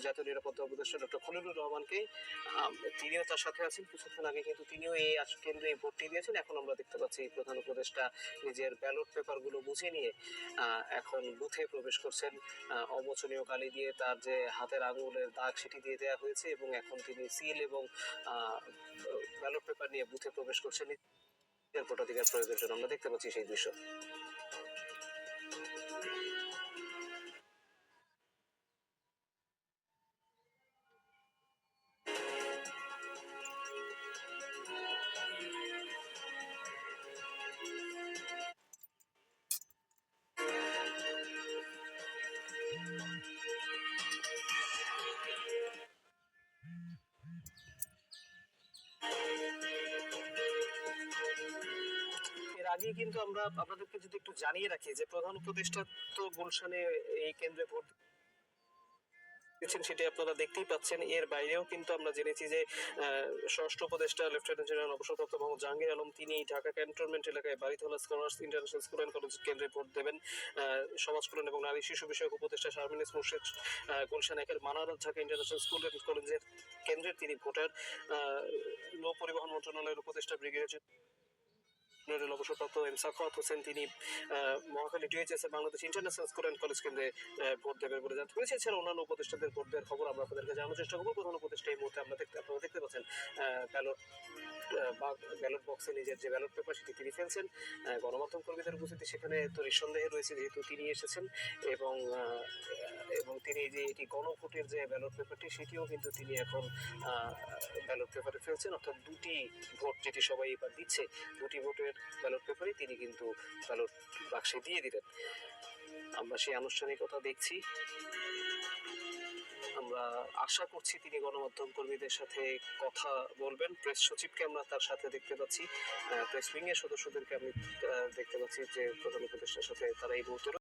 জাতীয় নিরাপত্তা উপদেষ্টা ডক্টর খলিলুর রহমানকে। তিনিও তার সাথে আছেন। কিছুক্ষণ আগে কিন্তু তিনিও এই কেন্দ্রে ভোটটি দিয়েছেন। এখন আমরা দেখতে পাচ্ছি প্রধান উপদেষ্টা নিজের ব্যালট পেপার গুলো বুঝে নিয়ে এখন বুথে প্রবেশ করছেন। অমোচনীয় কালি দিয়ে তার যে হাতের আঙুলের দাগ সেটি দিয়ে দেওয়া হয়েছে এবং এখন তিনি সিল এবং ব্যালট পেপার নিয়ে বুথে প্রবেশ করছেন নিজের ভোটাধিকার প্রয়োগের জন্য। আমরা দেখতে পাচ্ছি সেই দৃশ্য। এর আগে কিন্তু আমরা আপনাদেরকে যদি একটু জানিয়ে রাখি যে প্রধান উপদেষ্টা তো গুলশানে এই কেন্দ্রে ভোট দিচ্ছেন, সেটি আপনারা দেখতেই পাচ্ছেন। এর বাইরেও কিন্তু আমরা জেনেছি যে ষষ্ঠ উপদেষ্টা লেফটেন্যান্ট জেনারেল অবসরপ্রাপ্ত মোহাম্মদ জাহাঙ্গীর আলম তিনি ঢাকা ক্যান্টনমেন্ট এলাকায় Baridhara scholars international school and college কেন্দ্রে ভোট দেবেন। সমাজ কল্যাণ এবং নারী শিশু বিষয়ক উপদেষ্টা শারমিন মুর্শেদ গুলশান একের Manarat Dhaka international school and কলেজের কেন্দ্রের তিনি ভোটার। নৌ পরিবহন মন্ত্রণালয়ের উপদেষ্টা ব্রিগেডিয়ার জেনারেল অবসরপ্রাপ্ত এম সাখাওয়াত হোসেন তিনি মহাখালী টিএইচএস এর Bangladesh international school and college কেন্দ্রে ভোট দেবেন বলে জানতে পেরেছি। এছাড়া অন্যান্য উপদেষ্টাদের ভোট দেওয়ার খবর আমরা আপনাদেরকে জানানোর চেষ্টা করবো। প্রধান উপদেষ্টা এই মুহূর্তে আপনারা দেখতে পাচ্ছেন ব্যালট ব্যালট বক্সে নিজের যে ব্যালট পেপার সেটি তিনি ফেলছেন। গণমাধ্যম কর্মীদের উপস্থিতি সেখানে তো নিঃসন্দেহে রয়েছে, যেহেতু তিনি এসেছেন এবং এবং তিনি যে এটি গণভোটের যে ব্যালট পেপারটি সেটিও কিন্তু তিনি এখন ব্যালট পেপারে ফেলছেন। অর্থাৎ দুটি ভোট যেটি সবাই এবার দিচ্ছে, দুটি ভোটের ব্যালট পেপারে তিনি কিন্তু ব্যালট বাক্সে দিয়ে দিলেন। আমরা সেই আনুষ্ঠানিকতা দেখছি। আমরা আশা করছি তিনি গণমাধ্যম কর্মীদের সাথে কথা বলবেন। প্রেস সচিবকে আমরা তার সাথে দেখতে পাচ্ছি, প্রেস উইং এর সদস্যদেরকে আমি দেখতে পাচ্ছি যে প্রধান উপদেষ্টার সাথে তারা এই মুহূর্তে